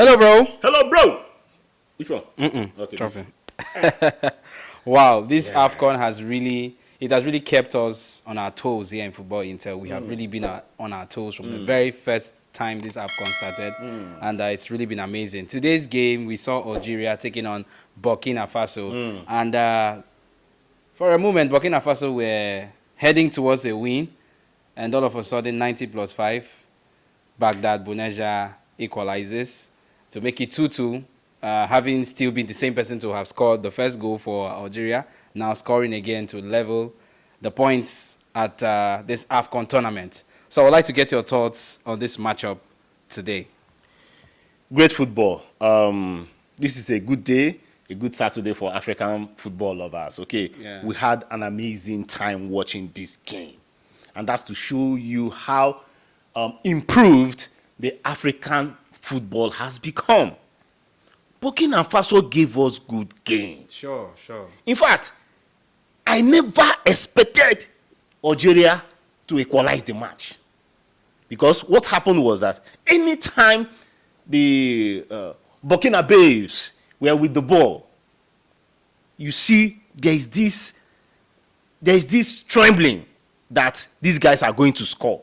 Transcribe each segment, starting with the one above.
Hello, bro. Hello, bro. Which one? Okay, Dropping. Wow, this Afcon has really kept us on our toes here in Football Intel. We have really been on our toes from the very first time this Afcon started, and it's really been amazing. Today's game, we saw Algeria taking on Burkina Faso, and for a moment, Burkina Faso were heading towards a win, and all of a sudden, 90+5, Baghdad Buneja equalizes to make it 2-2. Having still been the same person to have scored the first goal for Algeria, now scoring again to level the points at this Afcon tournament. So I would like to get your thoughts on this matchup today. Great football. This is a good day, a good Saturday for African football lovers. Okay, we had an amazing time watching this game, and that's to show you how improved the African football has become. Burkina Faso gave us good games. Sure. In fact, I never expected Algeria to equalize the match. Because what happened was that anytime the Burkina babes were with the ball, you see there's this trembling that these guys are going to score.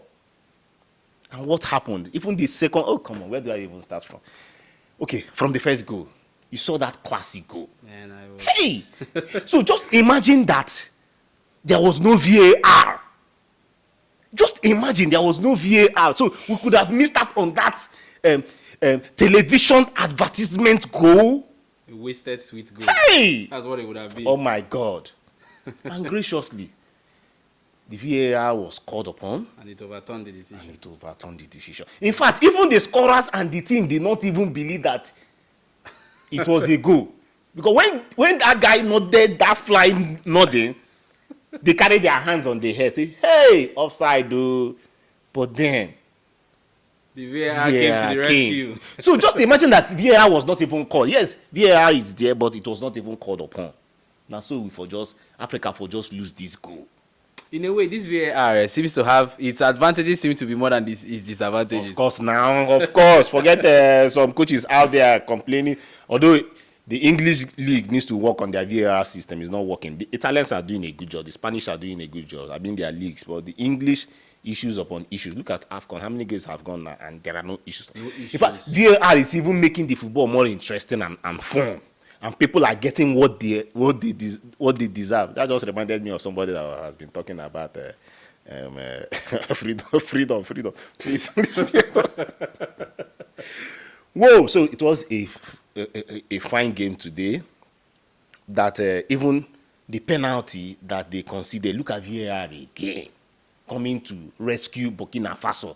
And what happened? Even the second, oh, come on, where do I even start from? Okay, from the first goal, you saw that quasi goal. Man, Hey! So just imagine that there was no VAR. Just imagine there was no VAR. So we could have missed out on that television advertisement goal. A wasted sweet goal. Hey! That's what it would have been. Oh my God. And graciously, the VAR was called upon. And it overturned the decision. In fact, even the scorers and the team did not even believe that it was a goal. Because when that guy nodded, that flying nodding, they carried their hands on their head, say, hey, offside, though. But then, the VAR came to the rescue. So just imagine that VAR was not even called. Yes, VAR is there, but it was not even called upon. Now, so Africa for just lose this goal. In a way, this VAR seems to have its advantages seem to be more than its disadvantages. Of course. Forget some coaches out there complaining. Although the English league needs to work on their VAR system, it's not working. The Italians are doing a good job. The Spanish are doing a good job. I mean, their leagues, but the English issues upon issues. Look at Afcon. How many games have gone now, and there are no issues. In fact, VAR is even making the football more interesting and fun. And people are getting what they deserve. That just reminded me of somebody that has been talking about freedom. Please. Whoa! So it was a fine game today. That even the penalty that they conceded. Look at VAR again, coming to rescue Burkina Faso.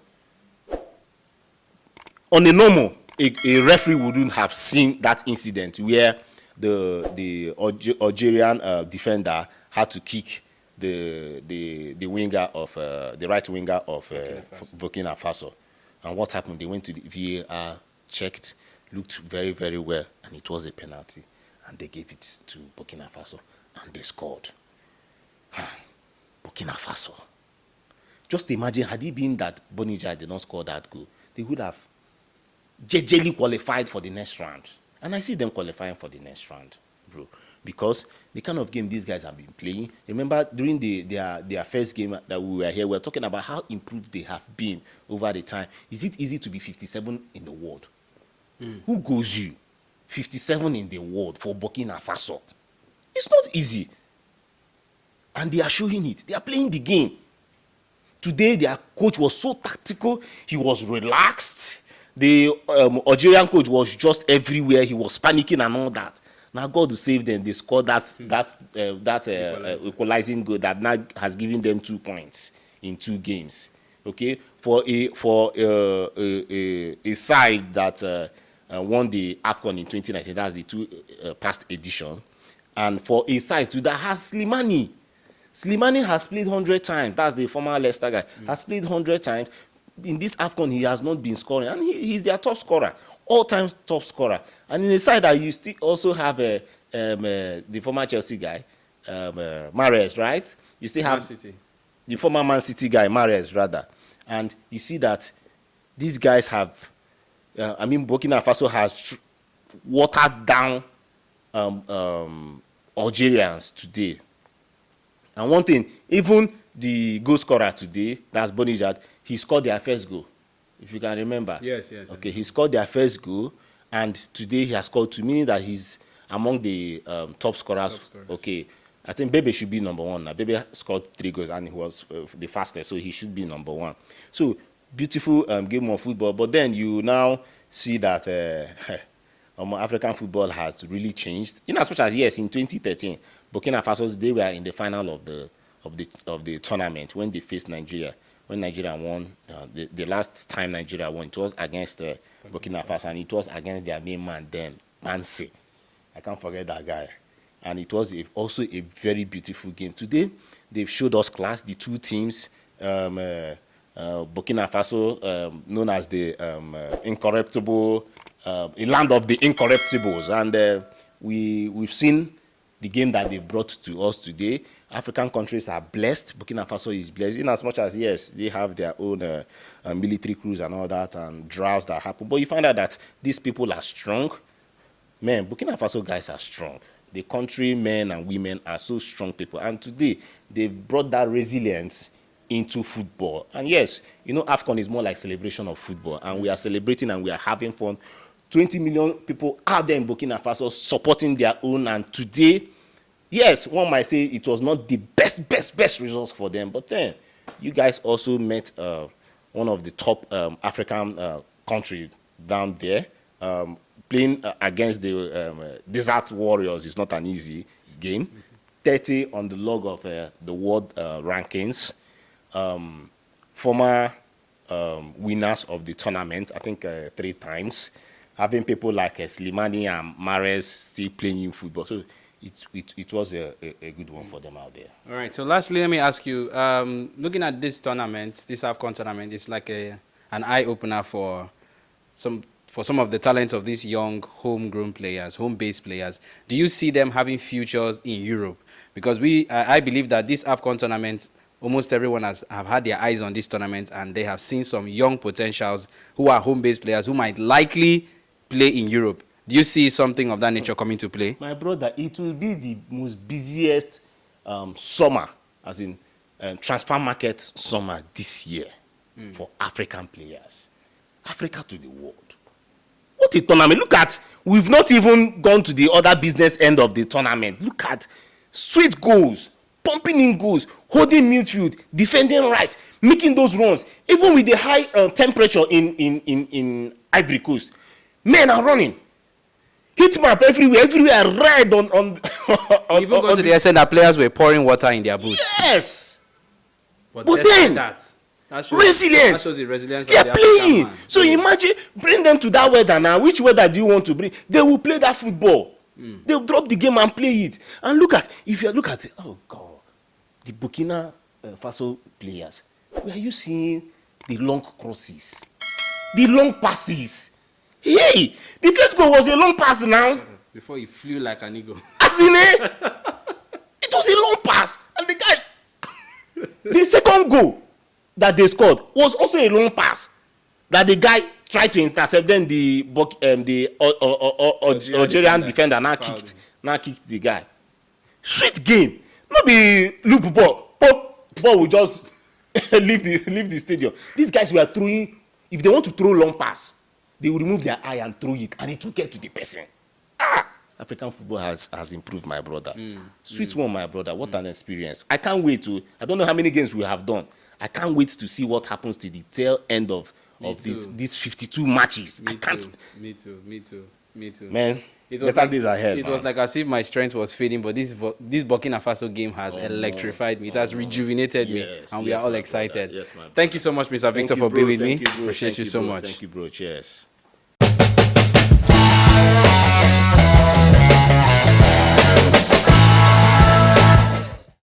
On a normal, a referee wouldn't have seen that incident where the Algerian defender had to kick the winger of the right winger of Burkina Faso. And what happened? They went to the VAR, checked, looked very, very well, and it was a penalty. And they gave it to Burkina Faso, and they scored. Burkina Faso. Just imagine, had it been that Bonija did not score that goal, they would have jejely qualified for the next round. And I see them qualifying for the next round, bro. Because the kind of game these guys have been playing. Remember, during their first game that we were here, we were talking about how improved they have been over the time. Is it easy to be 57 in the world? Who goes you? 57 in the world for Burkina Faso. It's not easy. And they are showing it. They are playing the game. Today, their coach was so tactical. He was relaxed. The Algerian coach was just everywhere. He was panicking and all that. Now God will save them. They scored that equalizing goal that now has given them 2 points in 2 games. Okay, for a side that won the Afcon in 2019. That's the 2 past edition, and for a side too that has Slimani. Slimani has played 100 times. That's the former Leicester guy. Has played 100 times. In this Afcon, he has not been scoring, and he's their top scorer, all-time top scorer. And in the side that you still also have the former Chelsea guy, Mahrez, right? You still have the former Man City guy, Mahrez, rather. And you see that these guys have Burkina Faso has watered down Algerians today. And one thing, even the goal scorer today, that's Bonijad, he scored their first goal, if you can remember. Yes. Okay, he scored their first goal, and today he has scored 2, meaning that he's among the top scorers. Okay, I think Bebe should be number 1 now. Bebe scored 3 goals, and he was the fastest, so he should be number 1. So, beautiful game of football, but then you now see that African football has really changed. In as much as, yes, in 2013, Burkina Faso, they were in the final of the tournament when they faced Nigeria. When Nigeria won, the last time Nigeria won, it was against Burkina Faso, and it was against their main man then, Manse. I can't forget that guy. And it was also a very beautiful game. Today, they've showed us class, the two teams, Burkina Faso, known as the incorruptible, a land of the incorruptibles. And we've seen the game that they brought to us today. African countries are blessed. Burkina Faso is blessed, in as much as, yes, they have their own military crews and all that, and droughts that happen. But you find out that these people are strong. Man, Burkina Faso guys are strong. The country men and women are so strong people. And today, they've brought that resilience into football. And yes, Afcon is more like celebration of football. And we are celebrating and we are having fun. 20 million people out there in Burkina Faso supporting their own. And today, yes, one might say it was not the best results for them. But then, you guys also met one of the top African countries down there. Playing against the Desert Warriors is not an easy game. 30 on the log of the world rankings. Former winners of the tournament, I think 3 times. Having people like Slimani and Mahrez still playing football. So it was a good one for them out there. All right. So lastly, let me ask you, looking at this tournament, this Afcon tournament, it's like an eye-opener for some of the talents of these young homegrown players, home-based players. Do you see them having futures in Europe? Because I believe that this Afcon tournament, almost everyone have had their eyes on this tournament, and they have seen some young potentials who are home-based players who might likely play in Europe. Do you see something of that nature coming to play? My brother, it will be the most busiest summer, as in transfer market summer this year for African players. Africa to the world. What a tournament. Look at, we've not even gone to the other business end of the tournament. Look at sweet goals, pumping in goals, holding midfield, defending right, making those runs. Even with the high temperature in Ivory Coast, men are running. Heat map everywhere red on even go to the extent that players were pouring water in their boots. Yes. But then, that shows, resilience. That shows the resilience they of are the playing. man. So imagine, bring them to that weather now. Which weather do you want to bring? They will play that football. They'll drop the game and play it. And look at it, oh God, the Burkina Faso players. Where are you seeing the long crosses, the long passes? Hey, the first goal was a long pass now. Before he flew like an eagle. As in it was a long pass. And the guy, the second goal that they scored was also a long pass that the guy tried to intercept. Then the Algerian defender now kicked the guy. Sweet game. Not be loop ball. Ball will just leave the stadium. These guys were throwing. If they want to throw long pass, they will remove their eye and throw it, and it will get to the person. African football has improved, my brother. Sweet one, my brother. What an experience. I can't wait to. I don't know how many games we have done. I can't wait to see what happens to the tail end of these 52 matches. Me too. Man, better days ahead. It was like as if my strength was fading, but this Burkina Faso game has electrified me. It has rejuvenated me, and we are all excited. Yes, thank you so much, Mr. Victor, for being with me. Appreciate you so much. Thank you, bro. Cheers.